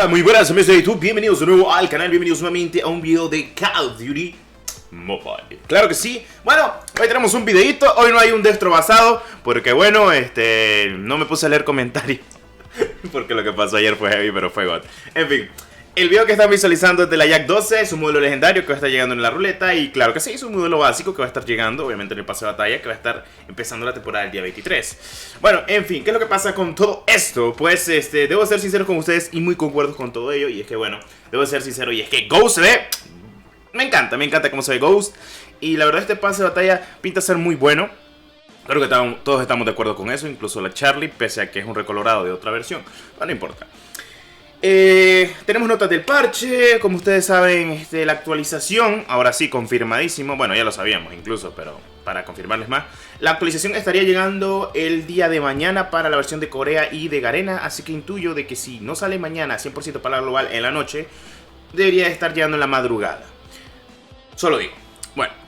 Hola, muy buenas amigos de YouTube, bienvenidos de nuevo al canal, bienvenidos nuevamente a un video de Call of Duty Mobile. Claro que sí. Bueno, hoy tenemos un videito, hoy no hay un destro basado, porque bueno, no me puse a leer comentarios, porque lo que pasó ayer fue heavy, pero fue God. En fin, el video que están visualizando es de la Jak-12, es un modelo legendario que va a estar llegando en la ruleta. Y claro que sí, es un modelo básico que va a estar llegando, obviamente en el pase de batalla, que va a estar empezando la temporada el día 23. Bueno, en fin, ¿qué es lo que pasa con todo esto? Pues debo ser sincero con ustedes y muy concuerdo con todo ello. Y es que bueno, debo ser sincero y es que Ghost se ve... Me encanta cómo se ve Ghost. Y la verdad este pase de batalla pinta ser muy bueno. Creo que todos estamos de acuerdo con eso, incluso la Charlie, pese a que es un recolorado de otra versión. No importa. Tenemos notas del parche, como ustedes saben, la actualización, ahora sí, confirmadísimo, bueno, ya lo sabíamos incluso, pero para confirmarles más, la actualización estaría llegando el día de mañana para la versión de Corea y de Garena, así que intuyo de que si no sale mañana 100% para la global en la noche, debería estar llegando en la madrugada. Solo digo. Bueno.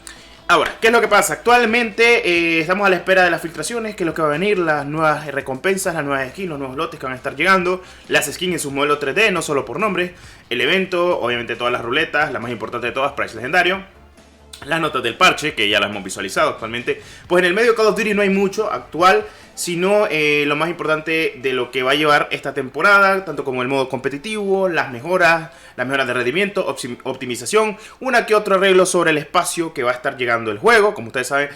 Ahora, ¿qué es lo que pasa? Actualmente estamos a la espera de las filtraciones, que es lo que va a venir, las nuevas recompensas, las nuevas skins, los nuevos lotes que van a estar llegando, las skins en su modelo 3D, no solo por nombre, el evento, obviamente todas las ruletas, la más importante de todas, Price Legendario, las notas del parche, que ya las hemos visualizado actualmente. Pues en el medio de Call of Duty no hay mucho actual, sino lo más importante de lo que va a llevar esta temporada, tanto como el modo competitivo, las mejoras de rendimiento, optimización, una que otro arreglo sobre el espacio que va a estar llegando el juego. Como ustedes saben,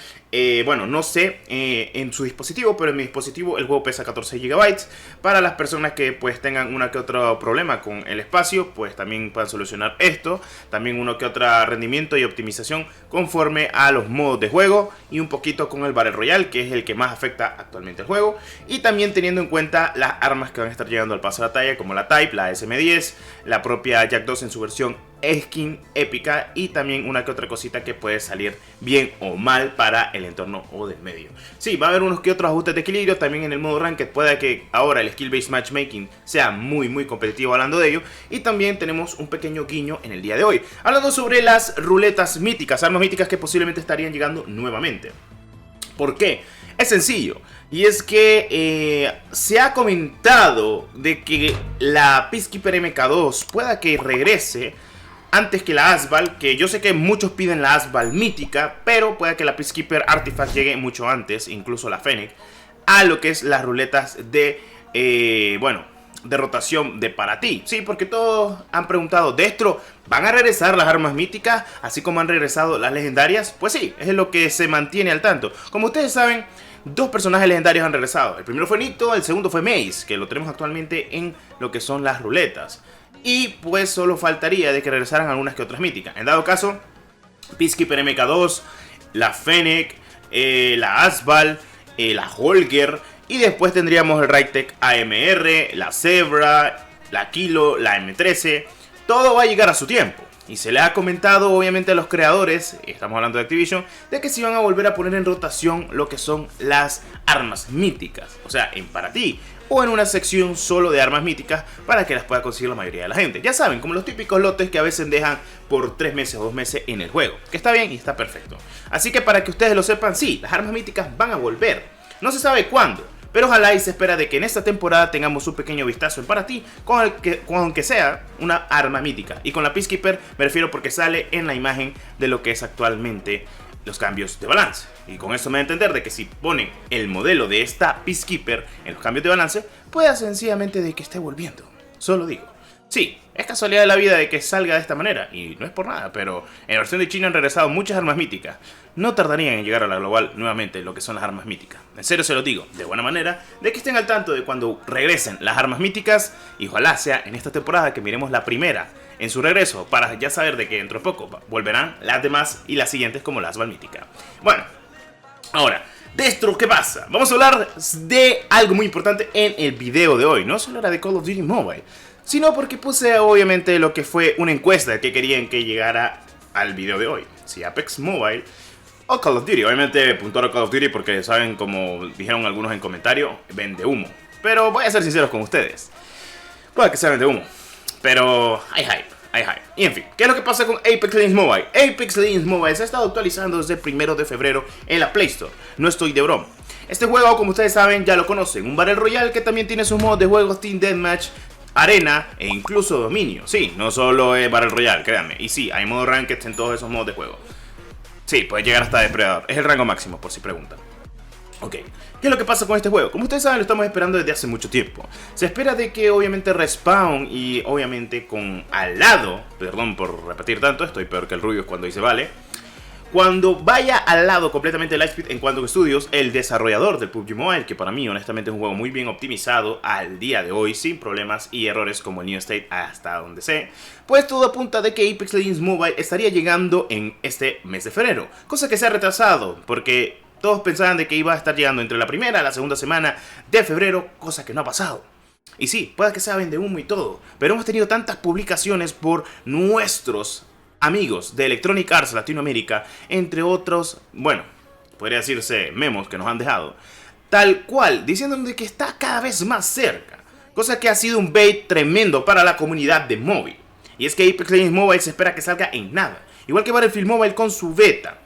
bueno, no sé en su dispositivo, pero en mi dispositivo el juego pesa 14 GB. Para las personas que pues tengan una que otro problema con el espacio, pues también puedan solucionar esto. También uno que otro rendimiento y optimización conforme a los modos de juego y un poquito con el Battle Royale, que es el que más afecta actualmente el juego. Y también teniendo en cuenta las armas que van a estar llegando al pase de batalla, como la Type, la SM-10, la propia Jak-12 en su versión skin épica, y también una que otra cosita que puede salir bien o mal para el entorno o del medio. Sí, va a haber unos que otros ajustes de equilibrio también en el modo Ranked. Puede que ahora el Skill Based Matchmaking sea muy competitivo hablando de ello. Y también tenemos un pequeño guiño en el día de hoy, hablando sobre las ruletas míticas, armas míticas que posiblemente estarían llegando nuevamente. ¿Por qué? Es sencillo, y es que se ha comentado de que la Peacekeeper MK2 pueda que regrese antes que la Asval, que yo sé que muchos piden la Asval mítica, pero puede que la Peacekeeper Artifact llegue mucho antes, incluso la Fennec, a lo que es las ruletas de, bueno, de rotación de para ti. Sí, porque todos han preguntado, Destro, ¿van a regresar las armas míticas así como han regresado las legendarias? Pues sí, es lo que se mantiene al tanto. Como ustedes saben, dos personajes legendarios han regresado. El primero fue Nito, el segundo fue Mace, que lo tenemos actualmente en lo que son las ruletas. Y pues solo faltaría de que regresaran algunas que otras míticas. En dado caso, Peacekeeper MK2, la Fennec, la Asval, la Holger, y después tendríamos el Raytech AMR, la Zebra, la Kilo, la M13. Todo va a llegar a su tiempo. Y se le ha comentado obviamente a los creadores, estamos hablando de Activision, de que se van a volver a poner en rotación lo que son las armas míticas. O sea, en para ti, o en una sección solo de armas míticas para que las pueda conseguir la mayoría de la gente. Ya saben, como los típicos lotes que a veces dejan por 3 meses o 2 meses en el juego. Que está bien y está perfecto. Así que para que ustedes lo sepan, sí, las armas míticas van a volver. No se sabe cuándo, pero ojalá y se espera de que en esta temporada tengamos un pequeño vistazo en para ti, con aunque sea una arma mítica. Y con la Peacekeeper me refiero porque sale en la imagen de lo que es actualmente los cambios de balance. Y con eso me da a entender de que si ponen el modelo de esta Peacekeeper en los cambios de balance, puede sencillamente de que esté volviendo. Solo digo. Sí, es casualidad de la vida de que salga de esta manera, y no es por nada, pero en la versión de China han regresado muchas armas míticas. No tardarían en llegar a la global nuevamente lo que son las armas míticas. En serio se lo digo, de buena manera, de que estén al tanto de cuando regresen las armas míticas, y ojalá sea en esta temporada que miremos la primera en su regreso, para ya saber de que dentro de poco volverán las demás y las siguientes como la Asval mítica. Bueno, ahora, Destro, ¿qué pasa? Vamos a hablar de algo muy importante en el video de hoy. No solo era de Call of Duty Mobile, sino porque puse obviamente lo que fue una encuesta que querían que llegara al video de hoy. Si Apex Mobile o Call of Duty. Obviamente puntuaron Call of Duty porque saben, como dijeron algunos en comentarios, vende humo. Pero voy a ser sinceros con ustedes. Puede que sea vende humo, pero hay hype. Y en fin, ¿qué es lo que pasa con Apex Legends Mobile? Apex Legends Mobile se ha estado actualizando desde el 1 de febrero en la Play Store. No estoy de broma. Este juego, como ustedes saben, ya lo conocen. Un Battle Royale que también tiene sus modos de juego Team Deathmatch, arena e incluso dominio. Sí, no solo es Battle Royale, créanme. Y sí, hay modo ranked en todos esos modos de juego. Sí, puede llegar hasta depredador. Es el rango máximo, por si preguntan. Ok, ¿qué es lo que pasa con este juego? Como ustedes saben, lo estamos esperando desde hace mucho tiempo. Se espera de que obviamente Respawn y obviamente con al lado, perdón por repetir tanto, estoy peor que el Rubius cuando dice vale, cuando vaya al lado completamente de Lightspeed en Quantum Studios, el desarrollador del PUBG Mobile, que para mí honestamente es un juego muy bien optimizado al día de hoy, sin problemas y errores como el New State hasta donde sé, pues todo apunta de que Apex Legends Mobile estaría llegando en este mes de febrero, cosa que se ha retrasado porque todos pensaban de que iba a estar llegando entre la primera y la segunda semana de febrero, cosa que no ha pasado. Y sí, puede que sea vende humo y todo, pero hemos tenido tantas publicaciones por nuestros amigos de Electronic Arts Latinoamérica, entre otros, bueno, podría decirse memos que nos han dejado, tal cual, diciéndonos de que está cada vez más cerca, cosa que ha sido un bait tremendo para la comunidad de móvil. Y es que Apex Legends Mobile se espera que salga en nada, igual que Battlefield Mobile con su beta,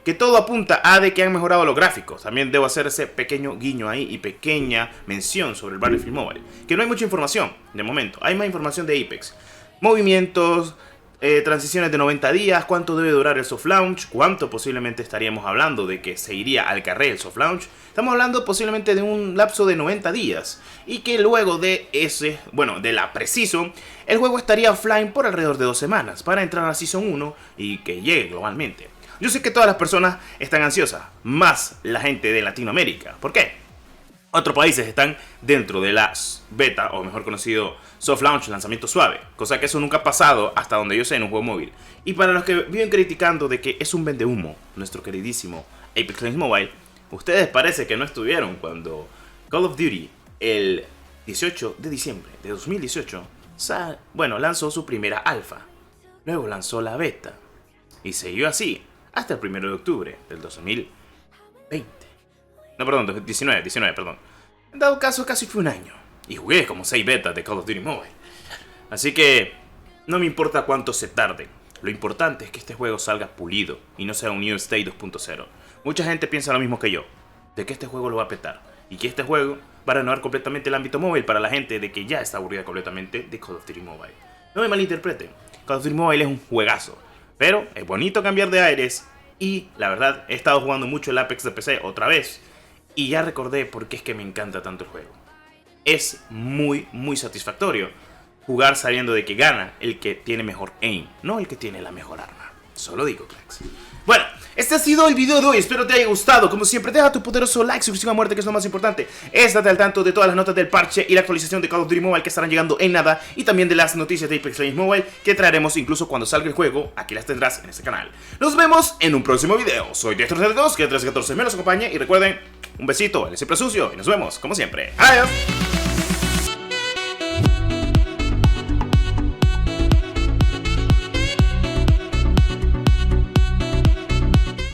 que todo apunta a de que han mejorado los gráficos. También debo hacer ese pequeño guiño ahí y pequeña mención sobre el Battlefield Mobile, que no hay mucha información de momento, hay más información de Apex, movimientos, transiciones de 90 días, cuánto debe durar el soft launch, cuánto posiblemente estaríamos hablando de que se iría al carré el soft launch. Estamos hablando posiblemente de un lapso de 90 días y que luego de ese, bueno, de la pre-season, el juego estaría offline por alrededor de 2 semanas para entrar a Season 1 y que llegue globalmente. Yo sé que todas las personas están ansiosas, más la gente de Latinoamérica. ¿Por qué? Otros países están dentro de la beta, o mejor conocido soft launch, lanzamiento suave, cosa que eso nunca ha pasado hasta donde yo sé en un juego móvil. Y para los que viven criticando de que es un vendehumo, nuestro queridísimo Apex Legends Mobile, ustedes parece que no estuvieron cuando Call of Duty el 18 de diciembre de 2018, lanzó su primera alfa, luego lanzó la beta, y siguió así hasta el 1 de octubre del 2020. No, perdón, 19, perdón. En dado caso, casi fue un año. Y jugué como 6 betas de Call of Duty Mobile. Así que no me importa cuánto se tarde. Lo importante es que este juego salga pulido y no sea un New State 2.0. Mucha gente piensa lo mismo que yo, de que este juego lo va a petar. Y que este juego va a renovar completamente el ámbito móvil para la gente de que ya está aburrida completamente de Call of Duty Mobile. No me malinterpreten, Call of Duty Mobile es un juegazo. Pero es bonito cambiar de aires. Y la verdad, he estado jugando mucho el Apex de PC otra vez. Y ya recordé por qué es que me encanta tanto el juego. Es muy satisfactorio jugar sabiendo de que gana el que tiene mejor aim, no el que tiene la mejor arma. Solo digo, cracks. Bueno, este ha sido el video de hoy, espero te haya gustado. Como siempre, deja tu poderoso like, suscripción a muerte, que es lo más importante. Estate al tanto de todas las notas del parche y la actualización de Call of Duty Mobile que estarán llegando en nada. Y también de las noticias de Apex Legends Mobile que traeremos incluso cuando salga el juego. Aquí las tendrás en este canal. Nos vemos en un próximo video. Soy Dexter32, que 1314 me los acompañe. Y recuerden, un besito, el siempre sucio. Y nos vemos, como siempre. Adiós.